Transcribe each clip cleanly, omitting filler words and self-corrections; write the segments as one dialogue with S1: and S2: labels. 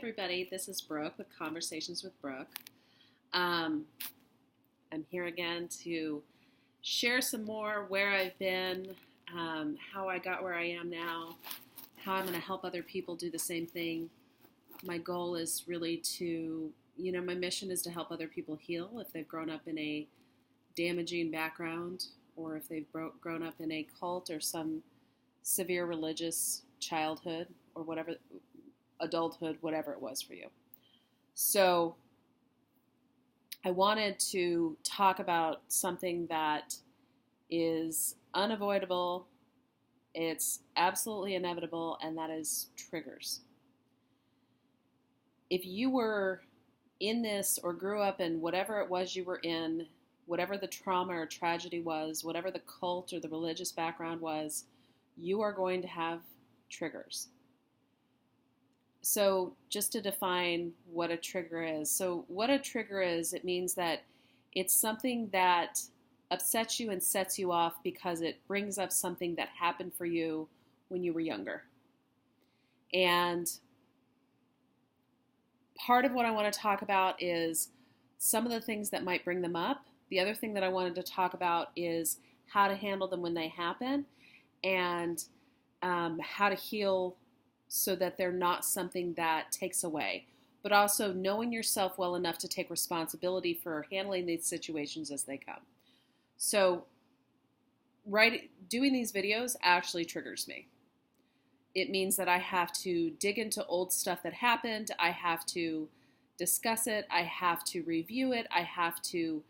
S1: everybody, this is Brooke with Conversations with Brooke. I'm here again to share some more where I've been, how I got where I am now, how I'm going to help other people do the same thing. My goal is really to, my mission is to help other people heal if they've grown up in a damaging background or if they've grown up in a cult or some severe religious childhood or whatever, adulthood, whatever it was for you. So I wanted to talk about something that is unavoidable, it's absolutely inevitable, and that is triggers. If you were in this or grew up in whatever it was you were in, whatever the trauma or tragedy was, whatever the cult or the religious background was, you are going to have triggers. So just to define what a trigger is. So what a trigger is, it means that it's something that upsets you and sets you off because it brings up something that happened for you when you were younger. And part of what I want to talk about is some of the things that might bring them up. The other thing that I wanted to talk about is how to handle them when they happen and how to heal so that they're not something that takes away, but also knowing yourself well enough to take responsibility for handling these situations as they come. So, doing these videos actually triggers me. It means that I have to dig into old stuff that happened. I have to discuss it. I have to review it. I have to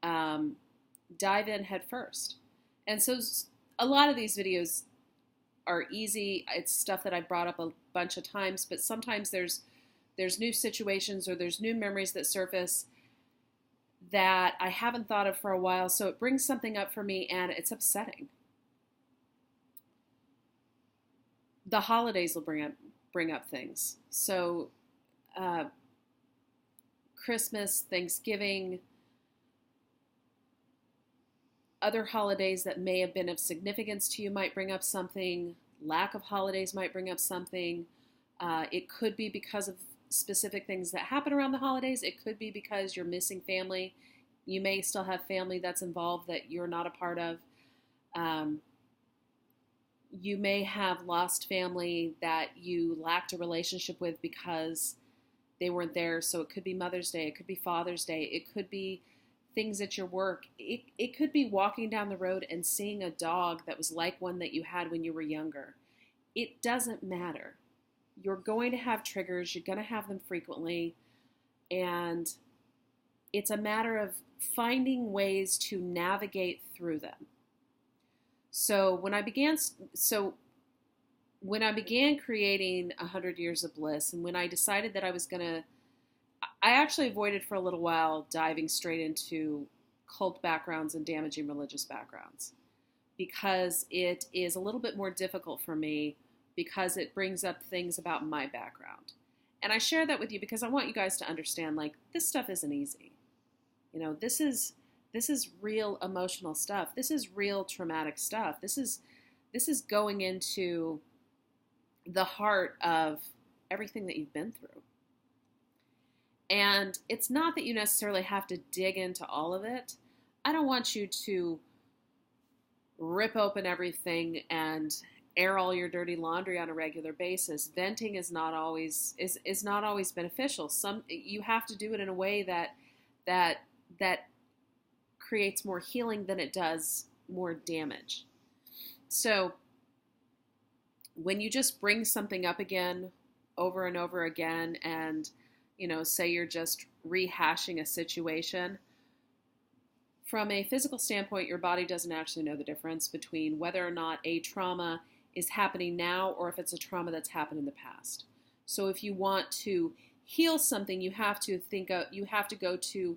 S1: dive in head first. And so a lot of these videos are easy. It's stuff that I've brought up a bunch of times, but sometimes there's new situations or there's new memories that surface that I haven't thought of for a while, so it brings something up for me and it's upsetting. The holidays will bring up things. So Christmas, Thanksgiving, other holidays that may have been of significance to you might bring up something. Lack of holidays might bring up something. It could be because of specific things that happen around the holidays. It could be because you're missing family. You may still have family that's involved that you're not a part of. You may have lost family that you lacked a relationship with because they weren't there. So it could be Mother's Day. It could be Father's Day. It could be things at your work. It could be walking down the road and seeing a dog that was like one that you had when you were younger. It doesn't matter. You're going to have triggers. You're going to have them frequently. And it's a matter of finding ways to navigate through them. So when I began creating 100 Years of Bliss, and when I decided that I actually avoided for a little while diving straight into cult backgrounds and damaging religious backgrounds because it is a little bit more difficult for me because it brings up things about my background. And I share that with you because I want you guys to understand, this stuff isn't easy. This is real emotional stuff. This is real traumatic stuff. This is going into the heart of everything that you've been through. And it's not that you necessarily have to dig into all of it. I don't want you to rip open everything and air all your dirty laundry on a regular basis. Venting is not always beneficial. You have to do it in a way that creates more healing than it does more damage. So when you just bring something up again over and over again and say you're just rehashing a situation, from a physical standpoint, your body doesn't actually know the difference between whether or not a trauma is happening now or if it's a trauma that's happened in the past. So if you want to heal something, you have to go to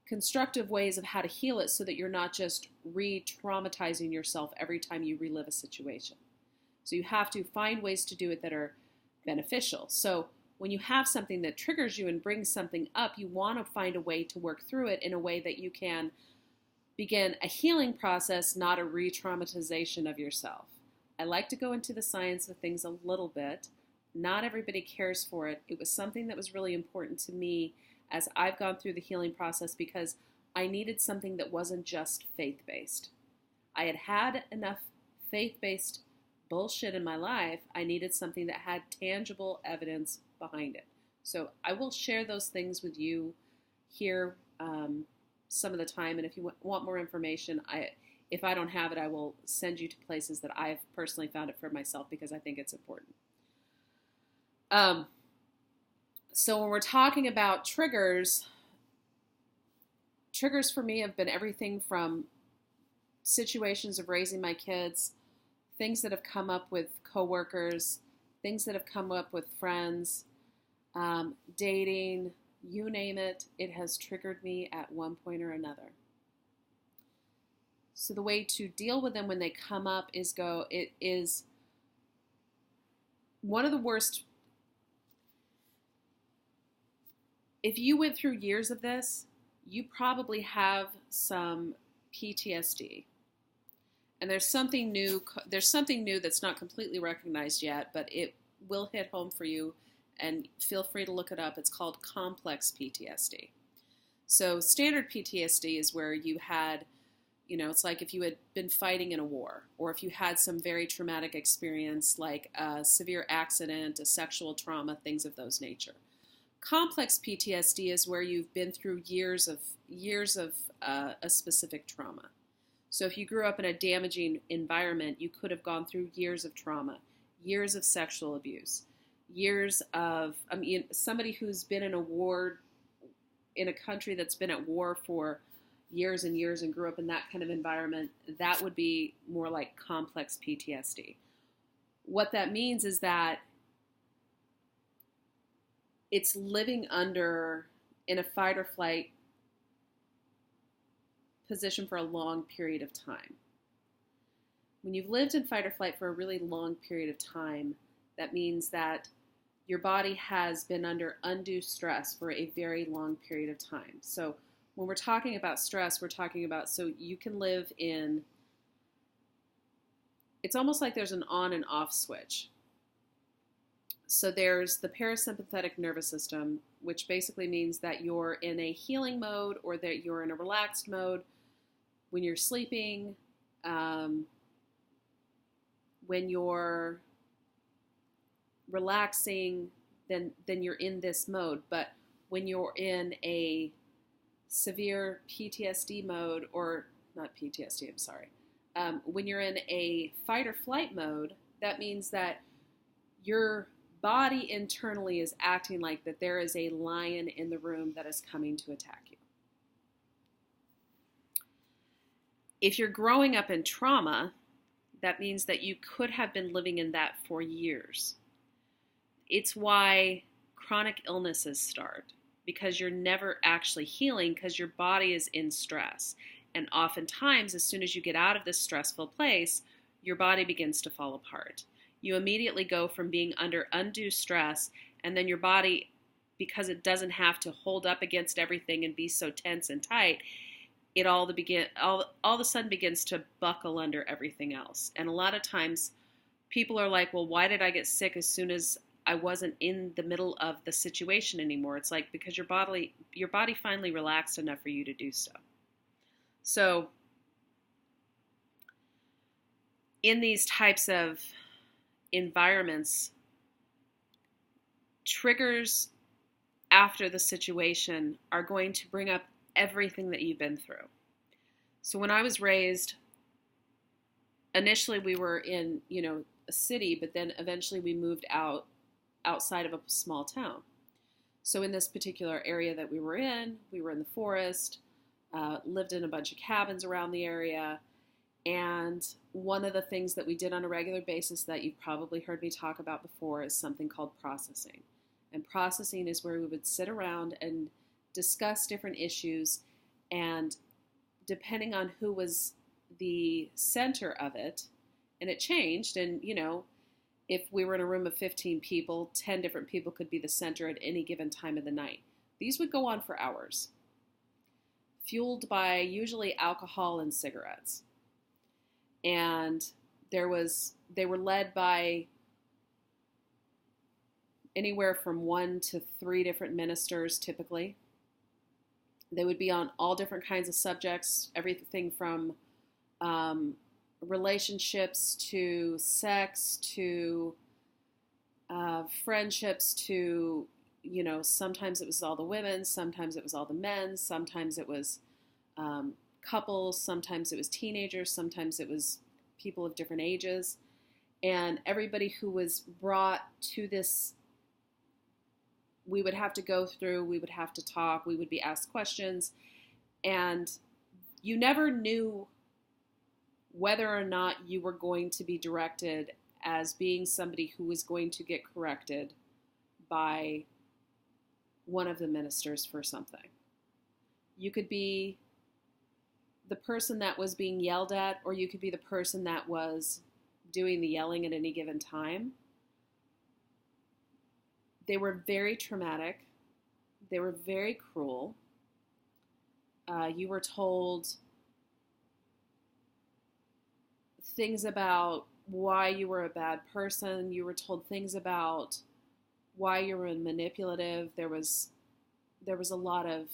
S1: constructive ways of how to heal it so that you're not just re-traumatizing yourself every time you relive a situation. So you have to find ways to do it that are beneficial. So when you have something that triggers you and brings something up, you want to find a way to work through it in a way that you can begin a healing process, not a re-traumatization of yourself. I like to go into the science of things a little bit. Not everybody cares for it. It was something that was really important to me as I've gone through the healing process because I needed something that wasn't just faith-based. I had had enough faith-based bullshit in my life. I needed something that had tangible evidence behind it. So I will share those things with you here some of the time. And if you want more information, if I don't have it, I will send you to places that I've personally found it for myself because I think it's important. So when we're talking about triggers for me have been everything from situations of raising my kids, things that have come up with coworkers, things that have come up with friends, dating, you name it, it has triggered me at one point or another. So the way to deal with them when they come up is it is one of the worst. If you went through years of this, you probably have some PTSD. And there's something new that's not completely recognized yet, but it will hit home for you, and feel free to look it up. It's called complex PTSD. So standard PTSD is where you had, it's like if you had been fighting in a war, or if you had some very traumatic experience like a severe accident, a sexual trauma, things of those nature. Complex PTSD is where you've been through years of a specific trauma. So if you grew up in a damaging environment, you could have gone through years of trauma, years of sexual abuse, years of, somebody who's been in a war, in a country that's been at war for years and years and grew up in that kind of environment, that would be more like complex PTSD. What that means is that it's living in a fight or flight position for a long period of time. When you've lived in fight or flight for a really long period of time, that means that your body has been under undue stress for a very long period of time. So when we're talking about stress, we're talking about, so you can live in, it's almost like there's an on and off switch. So there's the parasympathetic nervous system, which basically means that you're in a healing mode or that you're in a relaxed mode when you're sleeping, when you're relaxing, then you're in this mode. But when you're in a severe PTSD mode, or not PTSD, I'm sorry. When you're in a fight or flight mode, that means that your body internally is acting like that there is a lion in the room that is coming to attack you. If you're growing up in trauma, that means that you could have been living in that for years. It's why chronic illnesses start, because you're never actually healing because your body is in stress. And oftentimes, as soon as you get out of this stressful place, your body begins to fall apart. You immediately go from being under undue stress, and then your body, because it doesn't have to hold up against everything and be so tense and tight, it all of a sudden begins to buckle under everything else. And a lot of times people are like, well, why did I get sick as soon as I wasn't in the middle of the situation anymore? It's like, because your body finally relaxed enough for you to do so. So in these types of environments, triggers after the situation are going to bring up everything that you've been through. So when I was raised, initially we were in, a city, but then eventually we moved outside of a small town. So in this particular area that we were in the forest, lived in a bunch of cabins around the area. And one of the things that we did on a regular basis that you've probably heard me talk about before is something called processing. And processing is where we would sit around and discuss different issues, and depending on who was the center of it, and it changed, and if we were in a room of 15 people, 10 different people could be the center at any given time of the night. These would go on for hours, fueled by usually alcohol and cigarettes. And they were led by anywhere from 1 to 3 different ministers typically. They would be on all different kinds of subjects, everything from relationships to sex to friendships to, sometimes it was all the women, sometimes it was all the men, sometimes it was couples, sometimes it was teenagers, sometimes it was people of different ages. And everybody who was brought to this, we would have to go through, we would have to talk, we would be asked questions, and you never knew whether or not you were going to be directed as being somebody who was going to get corrected by one of the ministers for something. You could be the person that was being yelled at, or you could be the person that was doing the yelling at any given time. They were very traumatic. They were very cruel. You were told things about why you were a bad person. You were told things about why you were manipulative. There was a lot of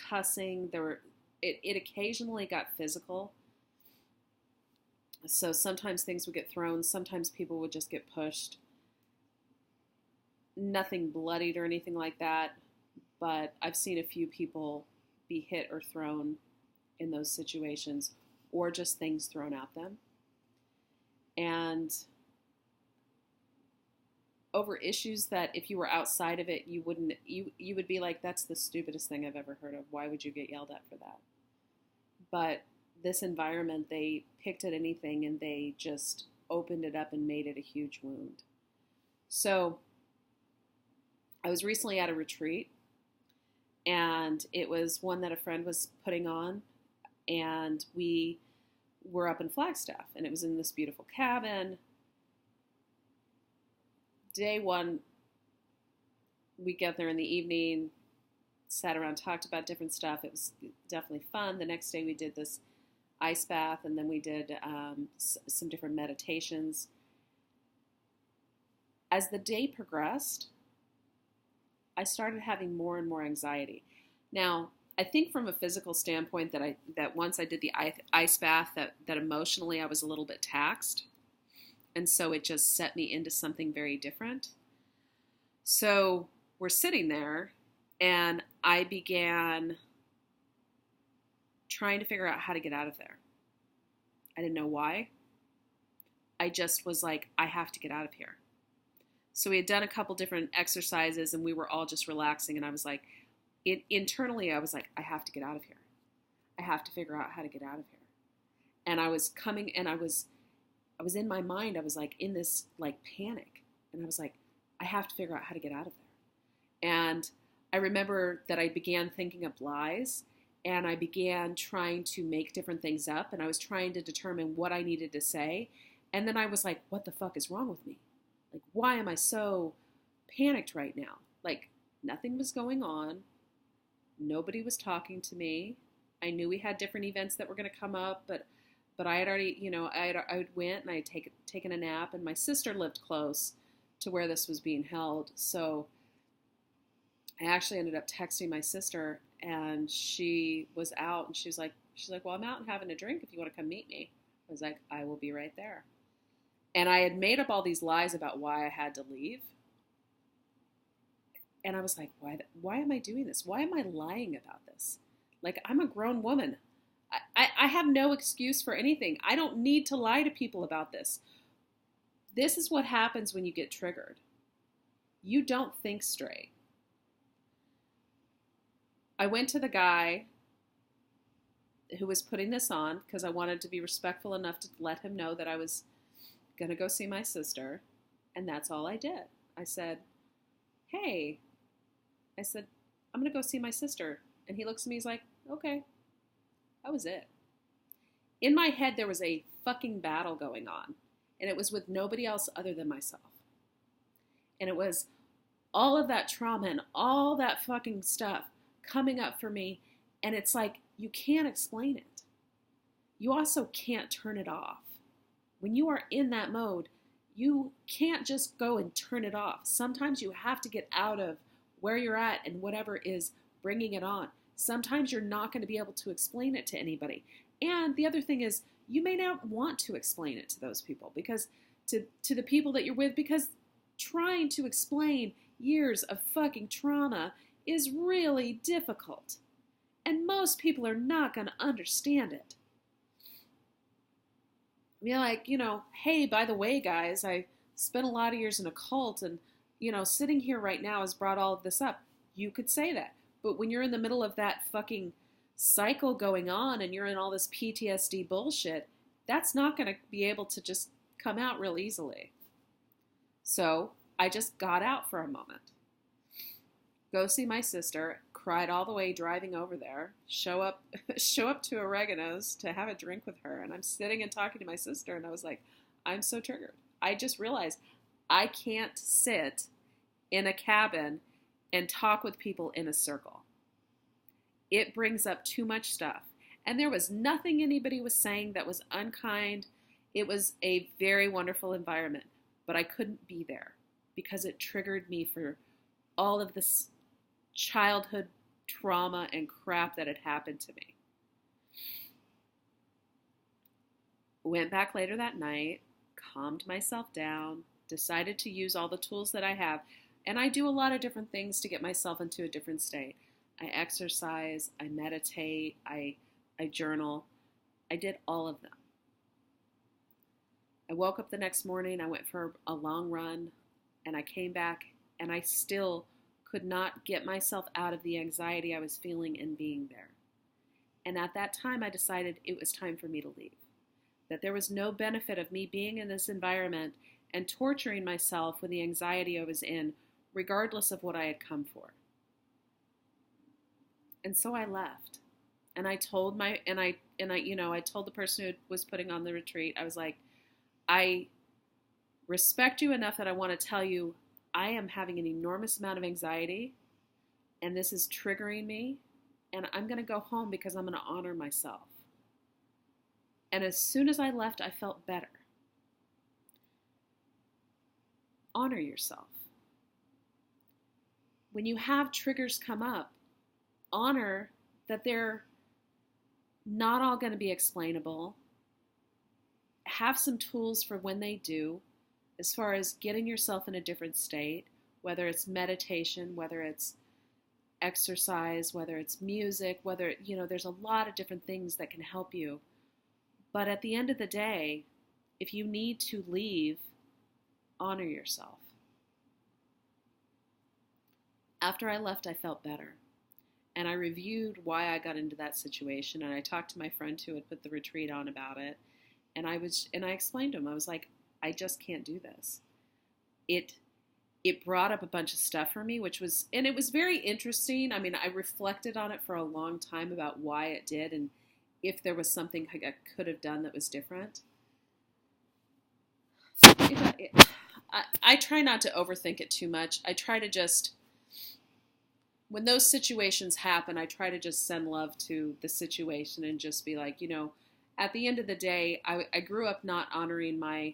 S1: cussing. It occasionally got physical. So sometimes things would get thrown. Sometimes people would just get pushed. Nothing bloodied or anything like that, but I've seen a few people be hit or thrown in those situations, or just things thrown at them. And over issues that if you were outside of it, you would be like, that's the stupidest thing I've ever heard of. Why would you get yelled at for that? But this environment, they picked at anything and they just opened it up and made it a huge wound. So I was recently at a retreat, and it was one that a friend was putting on, and we were up in Flagstaff, and it was in this beautiful cabin. Day one, we get there in the evening, sat around, talked about different stuff. It was definitely fun. The next day we did this ice bath, and then we did some different meditations. As the day progressed, I started having more and more anxiety. Now, I think from a physical standpoint that once I did the ice bath, that emotionally I was a little bit taxed. And so it just set me into something very different. So we're sitting there, and I began trying to figure out how to get out of there. I didn't know why. I just was like, I have to get out of here. So we had done a couple different exercises, and we were all just relaxing. And I was like, internally, I was like, I have to get out of here. I have to figure out how to get out of here. And I was coming, and I was in my mind, I was like in this like panic. And I was like, I have to figure out how to get out of there. And I remember that I began thinking up lies, and I began trying to make different things up, and I was trying to determine what I needed to say. And then I was like, what the fuck is wrong with me? Like, why am I so panicked right now? Like, nothing was going on. Nobody was talking to me. I knew we had different events that were going to come up, but I had already, I went and I had taken a nap, and my sister lived close to where this was being held. So I actually ended up texting my sister, and she was out, and she's like, well, I'm out and having a drink if you want to come meet me. I was like, I will be right there. And I had made up all these lies about why I had to leave. And I was like, why am I doing this? Why am I lying about this? Like, I'm a grown woman. I have no excuse for anything. I don't need to lie to people about this. This is what happens when you get triggered. You don't think straight. I went to the guy who was putting this on because I wanted to be respectful enough to let him know that I was going to go see my sister, and that's all I did. I said, hey, I'm going to go see my sister. And he looks at me, he's like, okay. That was it. In my head, there was a fucking battle going on, and it was with nobody else other than myself. And it was all of that trauma and all that fucking stuff coming up for me, and it's like, you can't explain it. You also can't turn it off. When you are in that mode, you can't just go and turn it off. Sometimes you have to get out of where you're at and whatever is bringing it on. Sometimes you're not going to be able to explain it to anybody. And the other thing is, you may not want to explain it to those people, because to the people that you're with, because trying to explain years of fucking trauma is really difficult. And most people are not going to understand it. Be like, hey, by the way, guys, I spent a lot of years in a cult, and, sitting here right now has brought all of this up. You could say that. But when you're in the middle of that fucking cycle going on and you're in all this PTSD bullshit, that's not going to be able to just come out real easily. So I just got out for a moment. Go see my sister, cried all the way driving over there, show up to Oregano's to have a drink with her, and I'm sitting and talking to my sister, and I was like, I'm so triggered. I just realized I can't sit in a cabin and talk with people in a circle. It brings up too much stuff. And there was nothing anybody was saying that was unkind. It was a very wonderful environment, but I couldn't be there because it triggered me for all of this childhood trauma and crap that had happened to me. Went back later that night, calmed myself down, decided to use all the tools that I have, and I do a lot of different things to get myself into a different state. I exercise, I meditate, I journal. I did all of them. I woke up the next morning, I went for a long run, and I came back, and I still could not get myself out of the anxiety I was feeling and being there. And at that time, I decided it was time for me to leave. That there was no benefit of me being in this environment and torturing myself with the anxiety I was in, regardless of what I had come for. And so I left. And I told I told the person who was putting on the retreat, I was like, I respect you enough that I want to tell you I am having an enormous amount of anxiety, and this is triggering me, and I'm going to go home because I'm going to honor myself. And as soon as I left, I felt better. Honor yourself. When you have triggers come up, honor that they're not all going to be explainable. Have some tools for when they do, as far as getting yourself in a different state, whether it's meditation, whether it's exercise, whether it's music, whether, there's a lot of different things that can help you. But at the end of the day, if you need to leave, honor yourself. After I left, I felt better. And I reviewed why I got into that situation, and I talked to my friend who had put the retreat on about it. And I explained to him, I was like, I just can't do this. It brought up a bunch of stuff for me, it was very interesting. I mean, I reflected on it for a long time about why it did and if there was something I could have done that was different. I try not to overthink it too much. I try to just, when those situations happen, I try to just send love to the situation and just be like, at the end of the day, I grew up not honoring my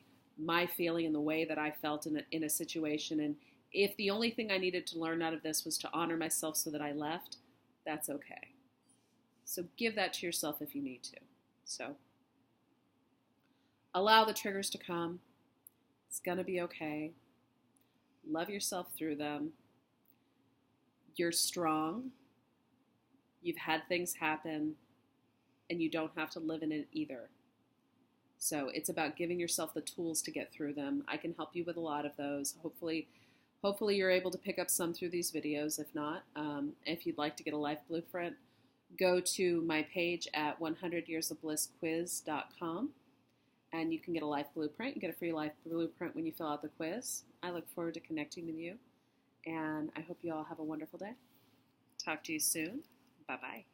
S1: feeling and the way that I felt in a situation. And if the only thing I needed to learn out of this was to honor myself so that I left, that's okay. So give that to yourself if you need to. So allow the triggers to come. It's going to be okay. Love yourself through them. You're strong. You've had things happen, and you don't have to live in it either. So it's about giving yourself the tools to get through them. I can help you with a lot of those. Hopefully you're able to pick up some through these videos. If not, if you'd like to get a life blueprint, go to my page at 100yearsofblissquiz.com, and you can get a life blueprint. You get a free life blueprint when you fill out the quiz. I look forward to connecting with you, and I hope you all have a wonderful day. Talk to you soon. Bye-bye.